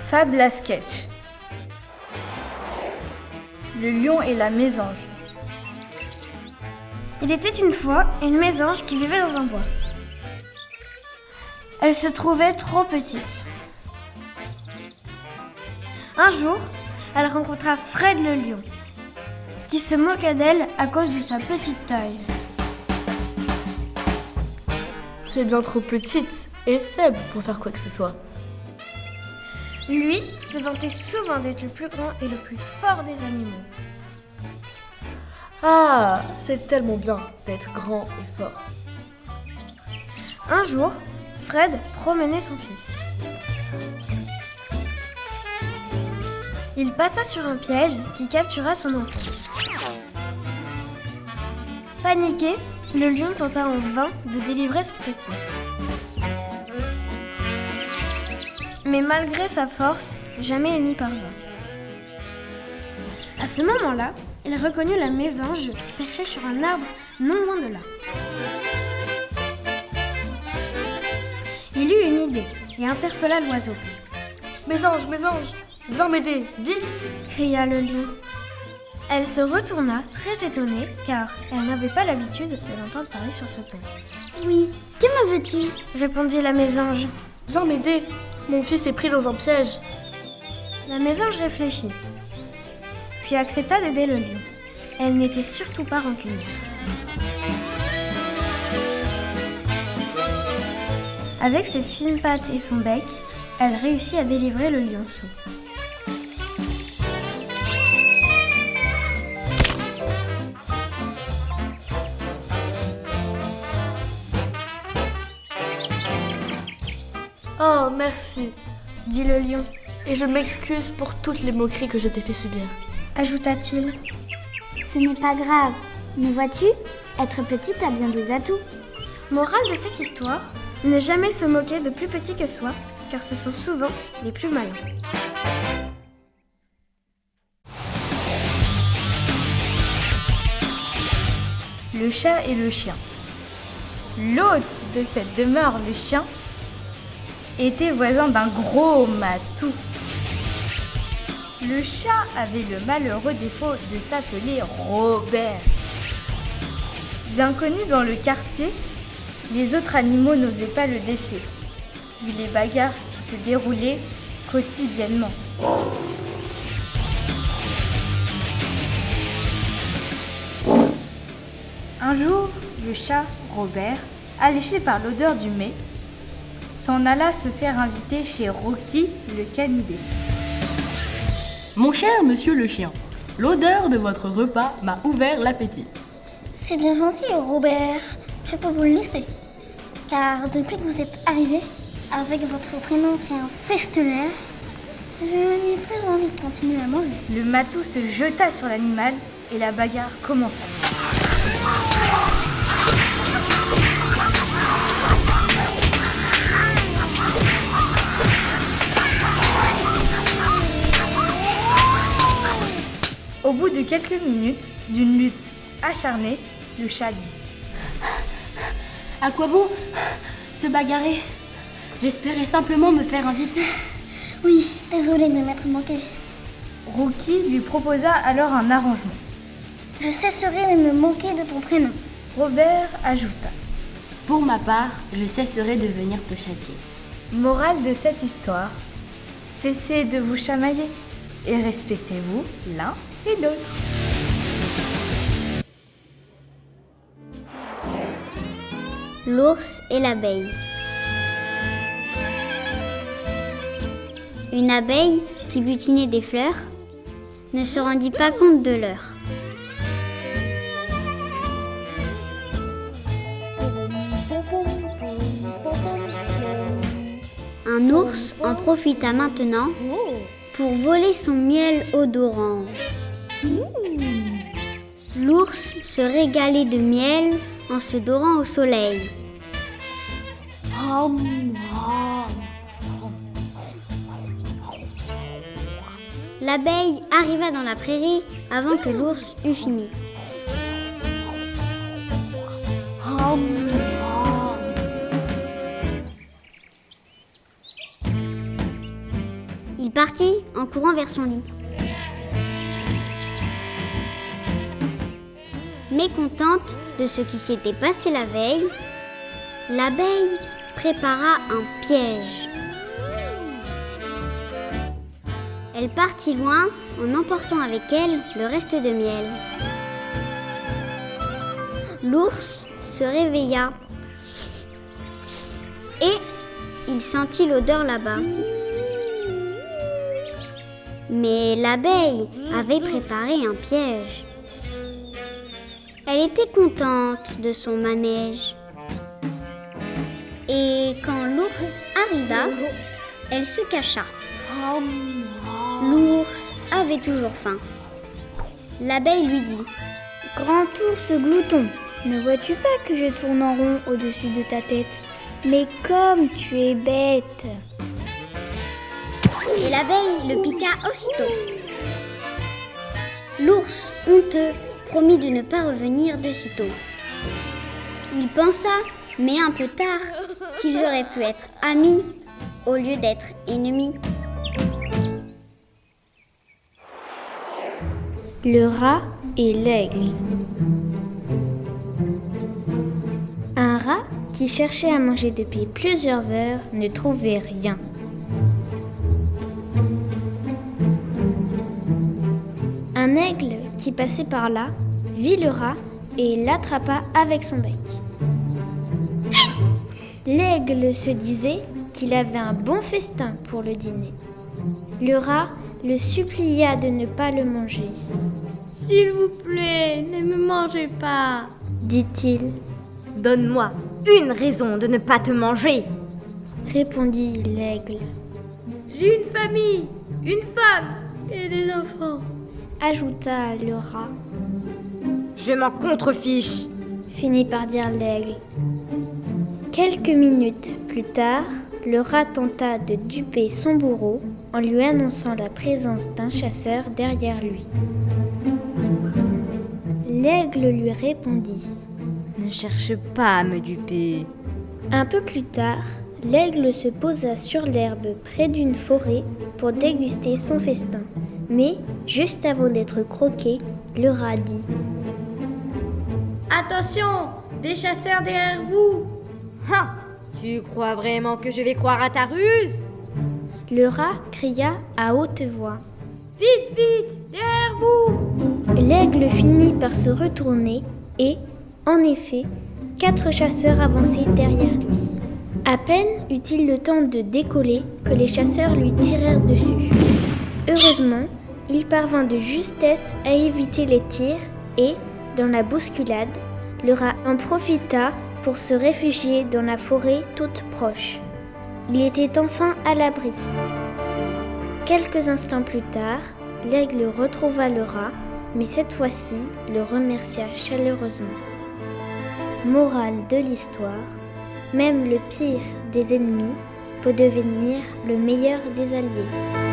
Fable à sketch. Le lion et la mésange. Il était une fois une mésange qui vivait dans un bois. Elle se trouvait trop petite. Un jour, elle rencontra Fred le lion, qui se moqua d'elle à cause de sa petite taille. Tu es bien trop petite et faible pour faire quoi que ce soit. Lui se vantait souvent d'être le plus grand et le plus fort des animaux. Ah, c'est tellement bien d'être grand et fort. Un jour, Fred promenait son fils. Il passa sur un piège qui captura son enfant. Paniqué, le lion tenta en vain de délivrer son petit. Mais malgré sa force, jamais il n'y parvint. À ce moment-là, il reconnut la mésange perchée sur un arbre non loin de là. Il eut une idée et interpella l'oiseau. « Mésange, mésange, viens m'aider, vite !» cria le lion. Elle se retourna très étonnée car elle n'avait pas l'habitude de l'entendre parler sur ce ton. « Oui, que me veux-tu » répondit la mésange. « Viens m'aider, mon fils est pris dans un piège. » La mésange réfléchit, puis accepta d'aider le lion. Elle n'était surtout pas rancunière. Avec ses fines pattes et son bec, elle réussit à délivrer le lionceau. Oh, merci, dit le lion, et je m'excuse pour toutes les moqueries que je t'ai fait subir. Ajouta-t-il. Ce n'est pas grave, mais vois-tu, être petite a bien des atouts. Morale de cette histoire, ne jamais se moquer de plus petits que soi, car ce sont souvent les plus malins. Le chat et le chien. L'hôte de cette demeure, le chien, était voisin d'un gros matou. Le chat avait le malheureux défaut de s'appeler Robert. Bien connu dans le quartier, les autres animaux n'osaient pas le défier, vu les bagarres qui se déroulaient quotidiennement. Un jour, le chat, Robert, alléché par l'odeur du mets, s'en alla se faire inviter chez Rocky, le canidé. Mon cher monsieur le chien, l'odeur de votre repas m'a ouvert l'appétit. C'est bien gentil, Robert. Je peux vous le laisser. Car depuis que vous êtes arrivé, avec votre prénom qui est un festelaire, je n'ai plus envie de continuer à manger. Le matou se jeta sur l'animal et la bagarre commença. Au bout de quelques minutes d'une lutte acharnée, le chat dit : « À quoi bon se bagarrer? J'espérais simplement me faire inviter. » Oui, désolé de m'être moqué. Rocky lui proposa alors un arrangement. Je cesserai de me moquer de ton prénom. Robert ajouta : « Pour ma part, je cesserai de venir te châtier. » Morale de cette histoire, cessez de vous chamailler et respectez-vous l'un et l'autre. L'ours et l'abeille. Une abeille qui butinait des fleurs ne se rendit pas compte de l'heure. Un ours en profita maintenant pour voler son miel odorant. L'ours se régalait de miel en se dorant au soleil. L'abeille arriva dans la prairie avant que l'ours eût fini. Il partit en courant vers son lit. Mécontente de ce qui s'était passé la veille, l'abeille prépara un piège. Elle partit loin en emportant avec elle le reste de miel. L'ours se réveilla et il sentit l'odeur là-bas. Mais l'abeille avait préparé un piège. Elle était contente de son manège. Et quand l'ours arriva, elle se cacha. L'ours avait toujours faim. L'abeille lui dit : « Grand ours glouton, ne vois-tu pas que je tourne en rond au-dessus de ta tête ? Mais comme tu es bête !» Et l'abeille le piqua aussitôt. L'ours, honteux, promit de ne pas revenir de sitôt. Il pensa, mais un peu tard, qu'ils auraient pu être amis au lieu d'être ennemis. Le rat et l'aigle. Un rat qui cherchait à manger depuis plusieurs heures ne trouvait rien. Un aigle qui passait par là vit le rat et l'attrapa avec son bec. L'aigle se disait qu'il avait un bon festin pour le dîner. Le rat le supplia de ne pas le manger. « S'il vous plaît, ne me mangez pas !» dit-il. « Donne-moi une raison de ne pas te manger !» répondit l'aigle. « J'ai une famille, une femme et des enfants !» ajouta le rat. « Je m'en contrefiche !» finit par dire l'aigle. Quelques minutes plus tard, le rat tenta de duper son bourreau en lui annonçant la présence d'un chasseur derrière lui. L'aigle lui répondit : « Ne cherche pas à me duper. » Un peu plus tard, l'aigle se posa sur l'herbe près d'une forêt pour déguster son festin. Mais, juste avant d'être croqué, le rat dit : « Attention, des chasseurs derrière vous !» Hein, tu crois vraiment que je vais croire à ta ruse ? Le rat cria à haute voix : « Vite, vite, derrière vous !» L'aigle finit par se retourner et, en effet, 4 chasseurs avançaient derrière lui. À peine eut-il le temps de décoller que les chasseurs lui tirèrent dessus. Heureusement, il parvint de justesse à éviter les tirs et, dans la bousculade, le rat en profita pour se réfugier dans la forêt toute proche. Il était enfin à l'abri. Quelques instants plus tard, l'aigle retrouva le rat, mais cette fois-ci, le remercia chaleureusement. Morale de l'histoire, même le pire des ennemis peut devenir le meilleur des alliés.